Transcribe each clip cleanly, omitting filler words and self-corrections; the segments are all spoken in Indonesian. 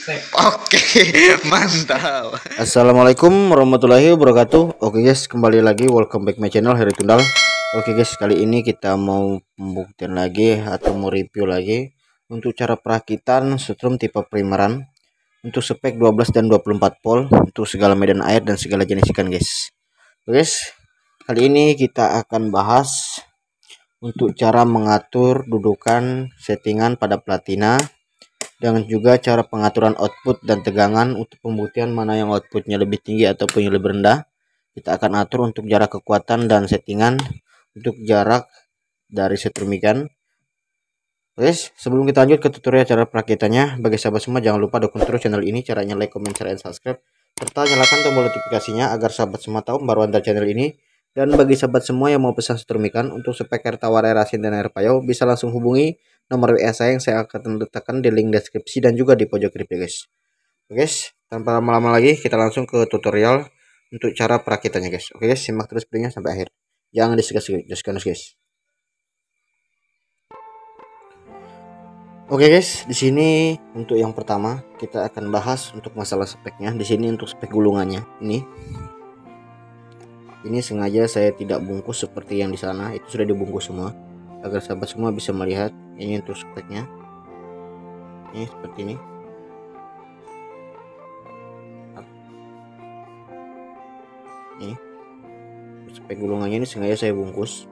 Oke, mantap. Assalamualaikum warahmatullahi wabarakatuh. Oke guys, kembali lagi welcome back my channel Heri Tundal. Oke guys, kali ini kita mau pembuktian lagi atau mau review lagi untuk cara perakitan setrum tipe primeran untuk spek 12 dan 24 volt untuk segala medan air dan segala jenis ikan guys. Oke guys, kali ini kita akan bahas untuk cara mengatur dudukan settingan pada platina dengan juga cara pengaturan output dan tegangan untuk pembuktian mana yang outputnya lebih tinggi ataupun yang lebih rendah. Kita akan atur untuk jarak kekuatan dan settingan untuk jarak dari setrum ikan. Guys, sebelum kita lanjut ke tutorial cara perakitannya, bagi sahabat semua jangan lupa dukung terus channel ini, caranya like, comment, share, dan subscribe, serta nyalakan tombol notifikasinya agar sahabat semua tahu pembaruan dari channel ini. Dan bagi sahabat semua yang mau pesan setrum ikan untuk spek air tawar, air asin, dan air payau, bisa langsung hubungi nomor WA saya yang saya akan letakkan di link deskripsi dan juga di pojok video guys. Oke guys, tanpa lama-lama lagi kita langsung ke tutorial untuk cara perakitannya guys. Oke guys, simak terus videonya sampai akhir. Jangan di-skip guys. Oke guys, di sini untuk yang pertama kita akan bahas untuk masalah speknya. Di sini untuk spek gulungannya. Ini sengaja saya tidak bungkus seperti yang di sana, itu sudah dibungkus semua agar sahabat semua bisa melihat. Ini untuk speknya. Ini seperti ini. Ini spek gulungannya, ini sengaja saya bungkus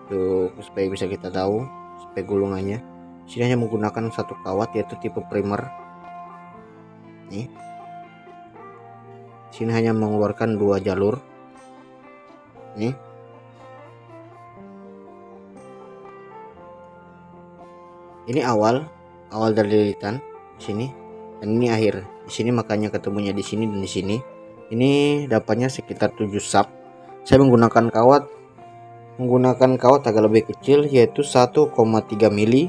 tuh supaya bisa kita tahu spek gulungannya. Sini hanya menggunakan satu kawat yaitu tipe primer. Nih, sini hanya mengeluarkan 2 jalur. Nih, ini awal dari lilitan di sini, dan ini akhir di sini, makanya ketemunya di sini dan di sini. Ini dapatnya sekitar 7 sub. Saya menggunakan kawat agak lebih kecil yaitu 1,3 mili.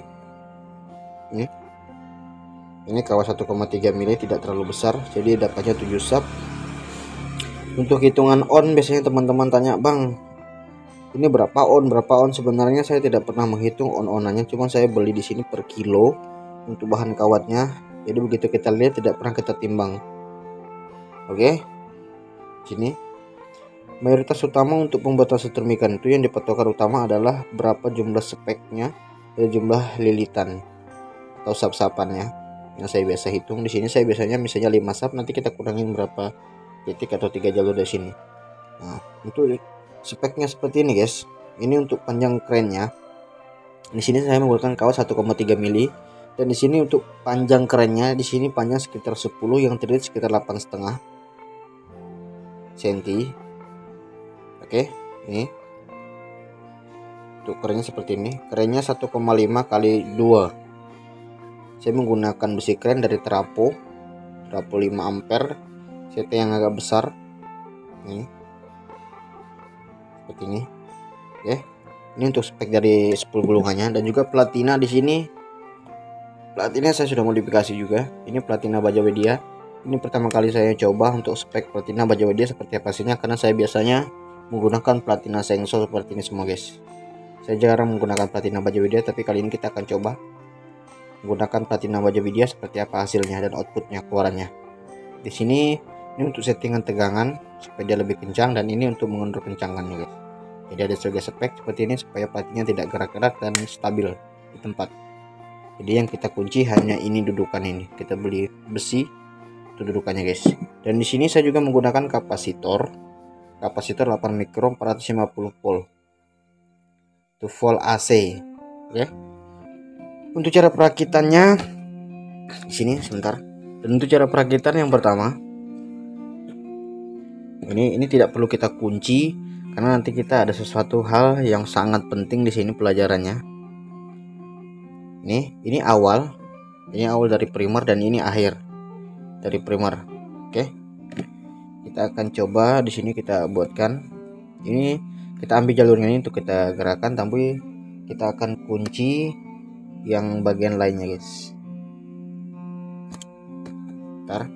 Ini kawat 1,3 mili, tidak terlalu besar, jadi dapatnya 7 sub. Untuk hitungan on biasanya teman-teman tanya, bang ini berapa on sebenarnya saya tidak pernah menghitung on-onannya, cuma saya beli di sini per kilo untuk bahan kawatnya, jadi begitu kita lihat tidak pernah kita timbang. Oke, sini mayoritas utama untuk pembuatan setrum ikan itu yang dipatokan utama adalah berapa jumlah speknya dan jumlah lilitan atau sub-sapannya yang saya biasa hitung. Di sini saya biasanya misalnya 5 sub, nanti kita kurangin berapa titik atau 3 jalur dari sini. Nah, untuk speknya seperti ini guys. Ini untuk panjang kerennya. Di sini saya menggunakan kawat 1,3 mili, dan di sini untuk panjang kerennya di sini panjang sekitar 10, yang terdiri sekitar 8,5 cm. Oke, ini untuk kerennya seperti ini. Kerennya 1,5 kali 2. Saya menggunakan besi keren dari Trapo 5 ampere CT yang agak besar. Ini seperti ini. Oke, ini untuk spek dari spool gulungannya. Dan juga platina di sini, platina saya sudah modifikasi juga. Ini platina Baja Wedia. Ini pertama kali saya coba untuk spek platina Baja Wedia seperti apa hasilnya, karena saya biasanya menggunakan platina sensor seperti ini semua guys. Saya jarang menggunakan platina Baja Wedia, tapi kali ini kita akan coba menggunakan platina Baja Wedia seperti apa hasilnya dan outputnya, keluarannya. Di sini ini untuk settingan tegangan supaya dia lebih kencang, dan ini untuk mengundur kencangannya guys. Jadi ada sebagai spek seperti ini supaya platinanya tidak gerak-gerak dan stabil di tempat. Jadi yang kita kunci hanya ini dudukan ini. Kita beli besi itu dudukannya guys. Dan di sini saya juga menggunakan kapasitor 8 mikro 450 volt. Itu volt AC. Oke. Untuk cara perakitannya di sini sebentar. Dan untuk cara perakitan yang pertama, ini tidak perlu kita kunci karena nanti kita ada sesuatu hal yang sangat penting di sini pelajarannya. Ini awal dari primer, dan ini akhir dari primer. Oke, kita akan coba di sini kita buatkan. Ini kita ambil jalurnya ini untuk kita gerakan, tapi kita akan kunci yang bagian lainnya guys. Bentar.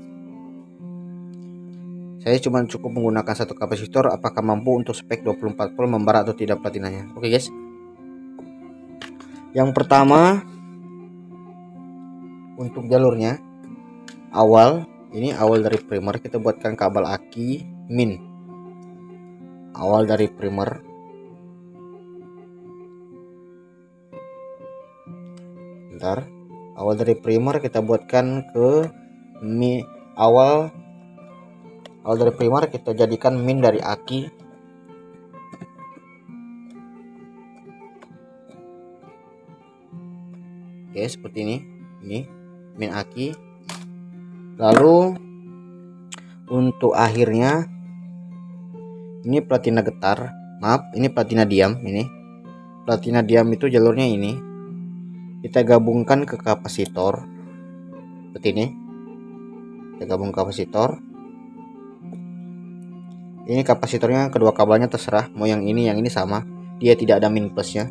Saya cuma cukup menggunakan satu kapasitor, apakah mampu untuk spek 24 volt membara atau tidak platinanya. Oke guys. Yang pertama untuk jalurnya, awal. Ini awal dari primer, kita buatkan kabel aki min. Awal dari primer. Bentar. Awal dari primer kita buatkan ke awal dari primer kita jadikan min dari aki. Oke, seperti ini min aki. Lalu untuk akhirnya ini platina getar, maaf, ini platina diam. Ini platina diam itu jalurnya ini kita gabungkan ke kapasitor seperti ini. Kita gabung kapasitor. Ini kapasitornya kedua kabelnya terserah mau yang ini sama, dia tidak ada min plusnya.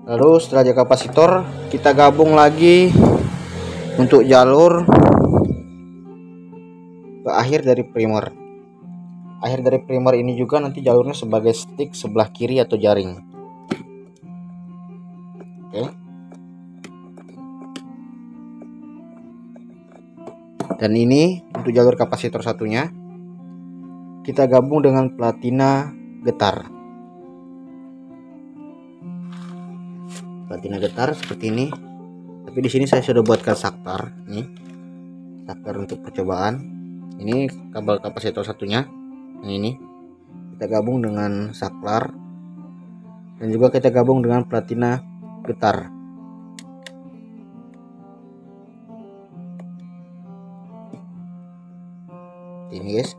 Lalu setelah jaga kapasitor kita gabung lagi untuk jalur ke akhir dari primer. Akhir dari primer ini juga nanti jalurnya sebagai stick sebelah kiri atau jaring. Oke. Dan ini untuk jalur kapasitor satunya kita gabung dengan platina getar. Platina getar seperti ini. Tapi di sini saya sudah buatkan saklar. Nih, saklar untuk percobaan. Ini kabel kapasitor satunya. Yang ini kita gabung dengan saklar. Dan juga kita gabung dengan platina getar. Ini guys.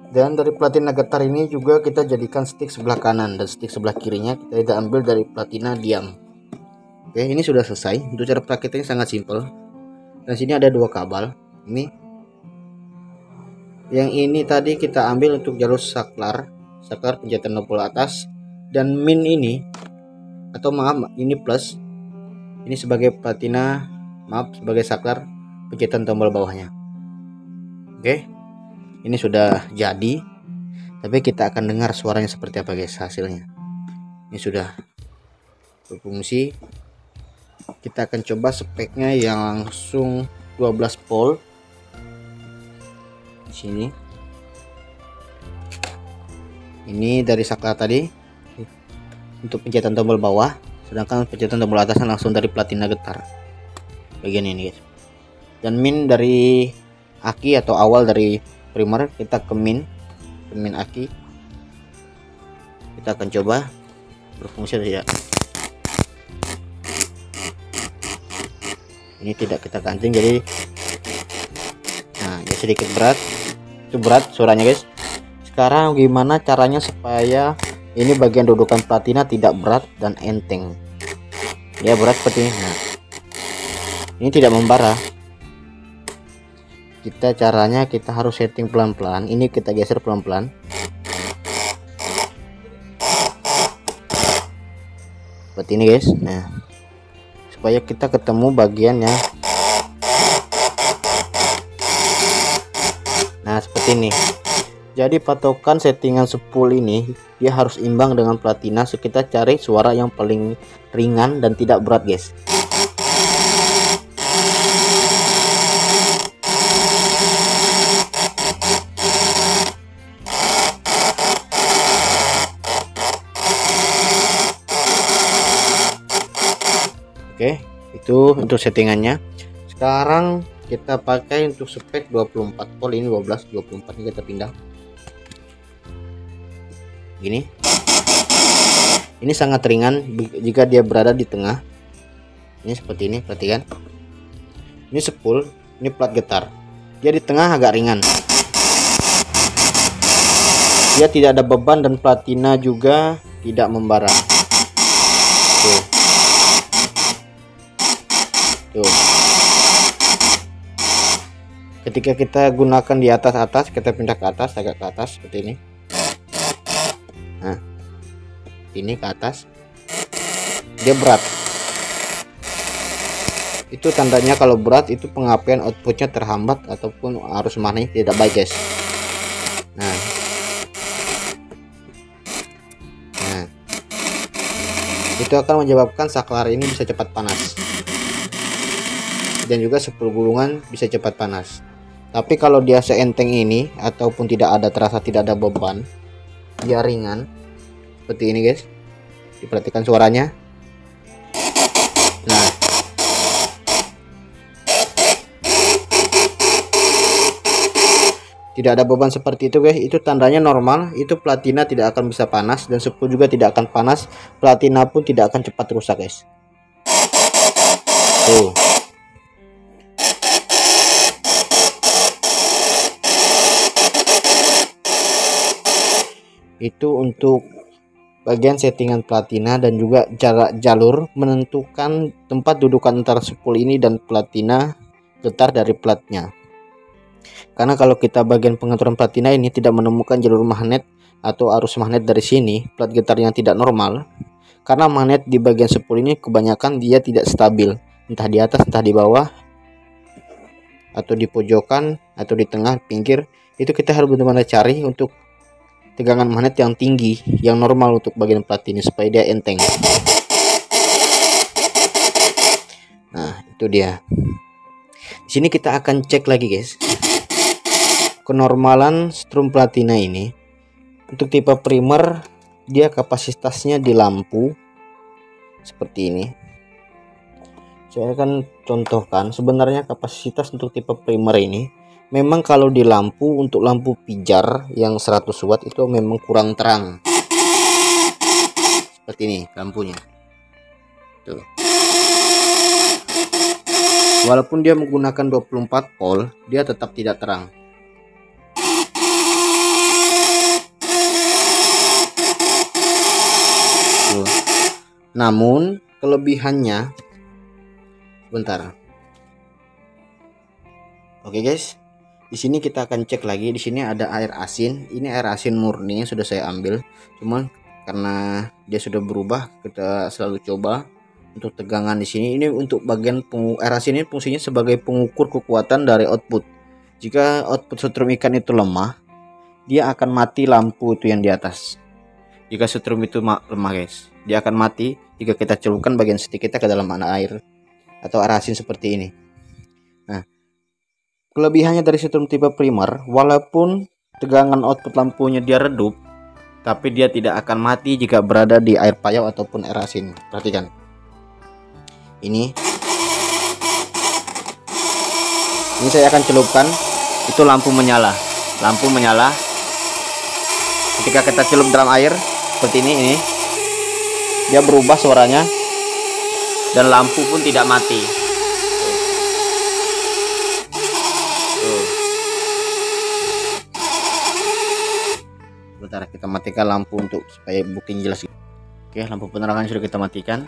Dan dari platina getar ini juga kita jadikan stick sebelah kanan dan stick sebelah kirinya kita ambil dari platina diam. Oke, ini sudah selesai. Untuk cara prakteknya sangat simpel. Dan sini ada dua kabel. Ini yang ini tadi kita ambil untuk jalur saklar penjahatan tombol atas, dan min ini atau maaf ini plus. Ini sebagai platina, maaf sebagai saklar penjahatan tombol bawahnya. Oke. Ini sudah jadi, tapi kita akan dengar suaranya seperti apa guys hasilnya. Ini sudah berfungsi. Kita akan coba speknya yang langsung 12 volt di sini. Ini dari saklar tadi untuk pencetan tombol bawah, sedangkan pencetan tombol atasnya langsung dari platina getar bagian ini guys. Dan min dari aki atau awal dari primer kita ke min aki. Kita akan coba berfungsi atau tidak. Ini tidak kita kancing, jadi nah dia sedikit berat. Itu berat suaranya guys. Sekarang gimana caranya supaya ini bagian dudukan platina tidak berat dan enteng. Dia berat seperti ini. Nah, ini tidak membara. Caranya kita harus setting pelan-pelan. Ini kita geser pelan-pelan. Seperti ini guys. Nah, supaya kita ketemu bagiannya. Nah, seperti ini. Jadi patokan settingan spool ini dia harus imbang dengan platina. So kita cari suara yang paling ringan dan tidak berat guys. Oke, itu untuk settingannya. Sekarang kita pakai untuk spek 24 volt. Ini 24 ini kita pindah. Gini. Ini sangat ringan jika dia berada di tengah. Ini seperti ini, perhatikan. Ini spool, ini plat getar. Dia di tengah agak ringan. Dia tidak ada beban dan platina juga tidak membara. Tuh. Tuh. Ketika kita gunakan di atas, kita pindah ke atas, agak ke atas seperti ini. Nah, ini ke atas, dia berat. Itu tandanya kalau berat itu pengapian outputnya terhambat ataupun arus magnetik tidak baik guys. Nah, itu akan menyebabkan saklar ini bisa cepat panas, dan juga sepul gulungan bisa cepat panas. Tapi kalau dia seenteng ini ataupun terasa tidak ada beban, dia ringan seperti ini guys, diperhatikan suaranya. Nah, tidak ada beban seperti itu guys, itu tandanya normal, itu platina tidak akan bisa panas dan sepul juga tidak akan panas, platina pun tidak akan cepat rusak guys. Tuh. Itu untuk bagian settingan platina dan juga jarak jalur, menentukan tempat dudukan antara sepul ini dan platina getar dari platnya. Karena kalau kita bagian pengaturan platina ini tidak menemukan jalur magnet atau arus magnet dari sini, plat getarnya tidak normal. Karena magnet di bagian sepul ini kebanyakan dia tidak stabil, entah di atas entah di bawah, atau di pojokan atau di tengah pinggir. Itu kita harus benar-benar cari untuk tegangan magnet yang tinggi, yang normal untuk bagian plat ini supaya dia enteng. Nah, itu dia. Di sini kita akan cek lagi guys, kenormalan strum platina ini. Untuk tipe primer, dia kapasitasnya di lampu seperti ini. Saya akan contohkan sebenarnya kapasitas untuk tipe primer ini. Memang kalau di lampu, untuk lampu pijar yang 100 watt itu memang kurang terang. Seperti ini lampunya. Tuh. Walaupun dia menggunakan 24 volt, dia tetap tidak terang. Tuh. Namun kelebihannya, bentar. Oke guys. Di sini kita akan cek lagi. Di sini ada air asin. Ini air asin murni yang sudah saya ambil. Cuman karena dia sudah berubah, kita selalu coba untuk tegangan di sini. Ini untuk bagian air asin ini fungsinya sebagai pengukur kekuatan dari output. Jika output setrum ikan itu lemah, dia akan mati lampu itu yang di atas. Jika setrum itu lemah guys, dia akan mati jika kita celupkan bagian stick kita ke dalam air atau air asin seperti ini. Nah, kelebihannya dari setrum tipe primer, walaupun tegangan output lampunya dia redup, tapi dia tidak akan mati jika berada di air payau ataupun air asin. Perhatikan. Ini saya akan celupkan, itu lampu menyala. Lampu menyala. Ketika kita celup dalam air seperti ini, dia berubah suaranya dan lampu pun tidak mati. Bentar, kita matikan lampu untuk supaya buktinya jelas. Oke, lampu penerangan sudah kita matikan.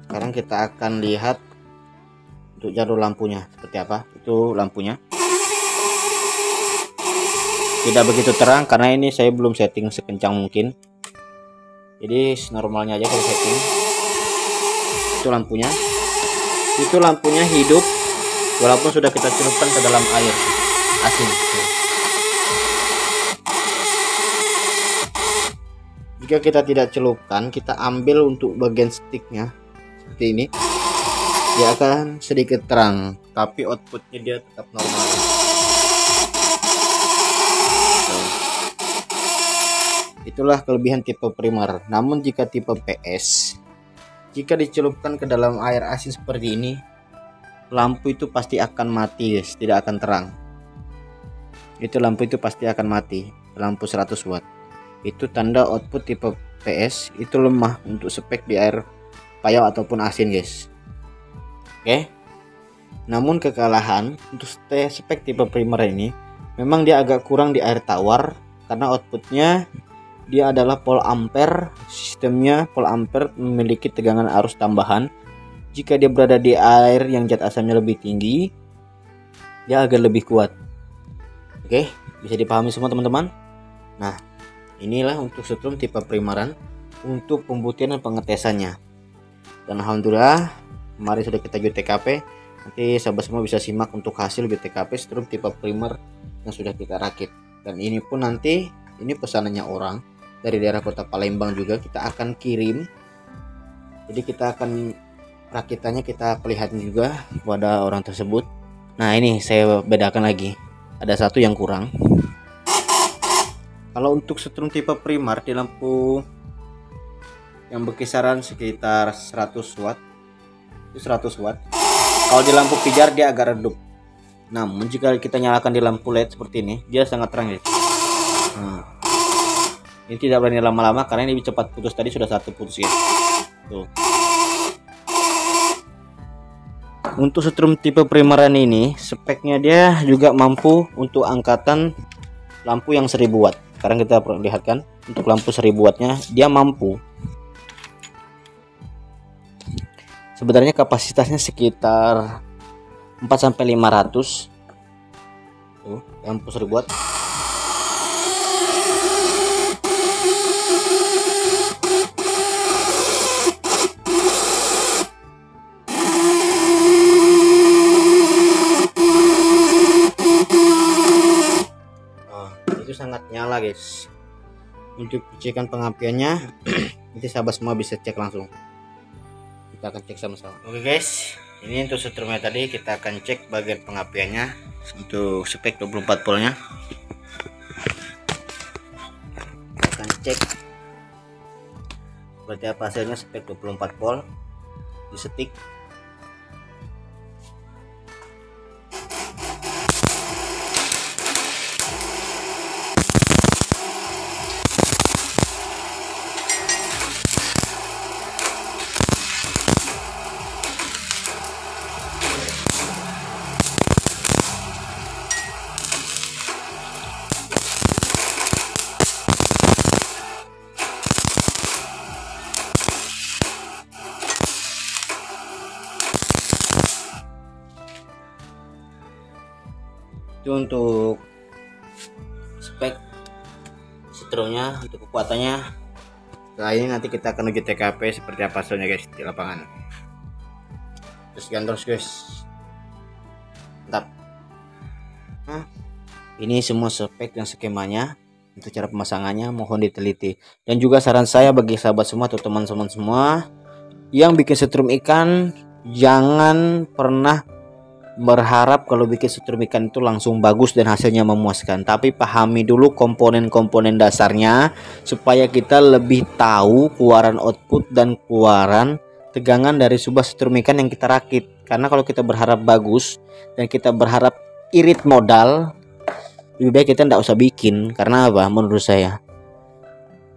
Sekarang kita akan lihat untuk jalur lampunya seperti apa. Itu lampunya tidak begitu terang karena ini saya belum setting sekencang mungkin, jadi normalnya aja kalau setting. Itu lampunya hidup walaupun sudah kita celupkan ke dalam air asin. Jika kita tidak celupkan, kita ambil untuk bagian sticknya seperti ini, dia akan sedikit terang, tapi outputnya dia tetap normal. Itulah kelebihan tipe primer. Namun jika tipe PS, jika dicelupkan ke dalam air asin seperti ini, lampu itu pasti akan mati guys, tidak akan terang. Itu lampu itu pasti akan mati, lampu 100 watt. Itu tanda output tipe PS itu lemah untuk spek di air payau ataupun asin guys. Oke. Namun kekalahan untuk spek tipe primer ini, memang dia agak kurang di air tawar karena outputnya dia adalah volt ampere. Sistemnya volt ampere memiliki tegangan arus tambahan. Jika dia berada di air yang zat asamnya lebih tinggi, dia agak lebih kuat. Oke, bisa dipahami semua teman-teman. Nah, inilah untuk setrum tipe primeran untuk pembuktian dan pengetesannya. Dan alhamdulillah kemarin sudah kita uji TKP. Nanti sahabat semua bisa simak untuk hasil uji TKP setrum tipe primer yang sudah kita rakit. Dan ini pun nanti, ini pesanannya orang dari daerah kota Palembang juga, kita akan kirim Jadi kita akan rakitannya kita perlihatkan juga kepada orang tersebut. Nah, ini saya bedakan lagi, ada satu yang kurang. Kalau untuk setrum tipe primar di lampu yang berkisaran sekitar 100 watt, itu 100 watt. Kalau di lampu pijar dia agak redup. Namun jika kita nyalakan di lampu LED seperti ini, dia sangat terang ya. Nah, ini tidak berani lama-lama karena ini cepat putus, tadi sudah satu putus ya. Tuh. Untuk setrum tipe primaran ini speknya dia juga mampu untuk angkatan lampu yang 1000 watt. Sekarang kita perlihatkan untuk lampu 1000 wattnya dia mampu. Sebenarnya kapasitasnya sekitar 4-500. Tuh, lampu 1000 watt. Itu sangat nyala guys. Untuk cecekan pengampiannya nanti sahabat semua bisa cek langsung, kita akan cek sama-sama. Oke guys, ini untuk setrumnya tadi kita akan cek bagian pengapiannya untuk spek 24 voltnya. Kita akan cek seperti apa hasilnya spek 24 volt di setik. Itu untuk spek setrumnya, untuk kekuatannya. Setelah ini nanti kita akan uji TKP seperti apa hasilnya guys di lapangan. Terus terus guys, mantap. Nah, ini semua spek dan skemanya. Untuk cara pemasangannya mohon diteliti. Dan juga saran saya bagi sahabat semua atau teman-teman semua yang bikin setrum ikan, jangan pernah berharap kalau bikin setrum ikan itu langsung bagus dan hasilnya memuaskan. Tapi pahami dulu komponen-komponen dasarnya supaya kita lebih tahu keluaran output dan keluaran tegangan dari sebuah setrum ikan yang kita rakit. Karena kalau kita berharap bagus dan kita berharap irit modal, lebih baik kita tidak usah bikin. Karena apa? Menurut saya,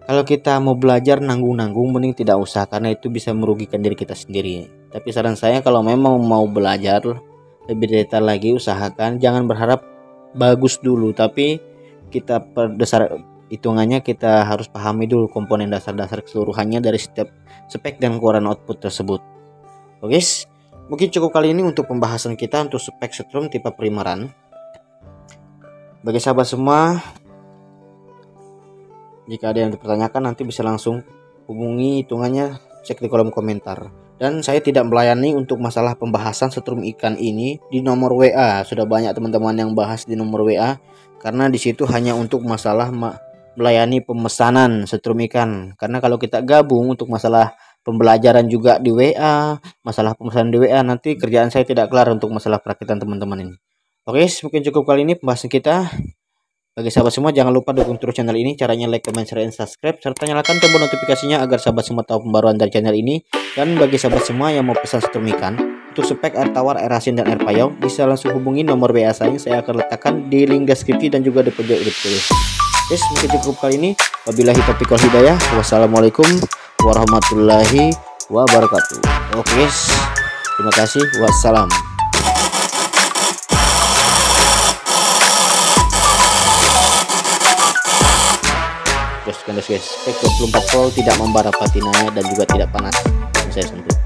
kalau kita mau belajar nanggung-nanggung mending tidak usah, karena itu bisa merugikan diri kita sendiri. Tapi saran saya kalau memang mau belajar lebih detail lagi, usahakan jangan berharap bagus dulu, tapi kita per dasar hitungannya kita harus pahami dulu komponen dasar-dasar keseluruhannya dari setiap spek dan keluaran output tersebut. Oke guys, mungkin cukup kali ini untuk pembahasan kita untuk spek setrum tipe primaran. Bagi sahabat semua, jika ada yang dipertanyakan nanti bisa langsung hubungi hitungannya, cek di kolom komentar. Dan saya tidak melayani untuk masalah pembahasan setrum ikan ini di nomor WA. Sudah banyak teman-teman yang bahas di nomor WA, karena di situ hanya untuk masalah melayani pemesanan setrum ikan. Karena kalau kita gabung untuk masalah pembelajaran juga di WA, masalah pemesanan di WA, nanti kerjaan saya tidak kelar untuk masalah perakitan teman-teman ini. Oke, mungkin cukup kali ini pembahasan kita. Bagi sahabat semua, jangan lupa dukung terus channel ini. Caranya like, comment, share, dan subscribe, serta nyalakan tombol notifikasinya agar sahabat semua tahu pembaruan dari channel ini. Dan bagi sahabat semua yang mau pesan setrum ikan untuk spek air tawar, air asin, dan air payau, bisa langsung hubungi nomor WA saya akan letakkan di link deskripsi dan juga di pojok tulis. Yes, mungkin cukup kali ini. Wabillahi taufiq wal hidayah. Wassalamualaikum warahmatullahi wabarakatuh. Oke guys, terima kasih. Wassalam. Guys, spek 24 volt tidak membara patinanya dan juga tidak panas. Saya sentuh.